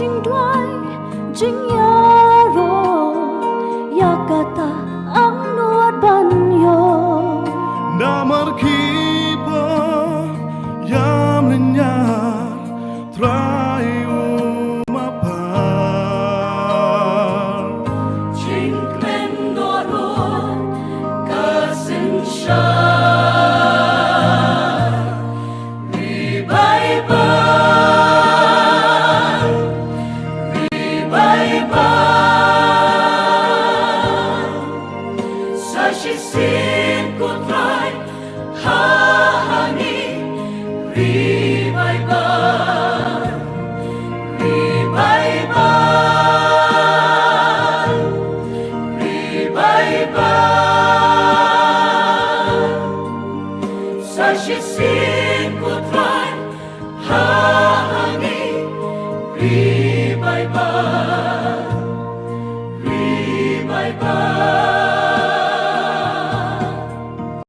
Jing Dwai, Jing Yaro, Yakata ang nuat banyo. Damar kipa yam lenyar trai umapar. Jing Glendoro, Kasensha. Sin ko try hahani Ribaibal, Ribaibal, Ribaibal. Sa sin ko try hahani Ribaibal, Ribaibal.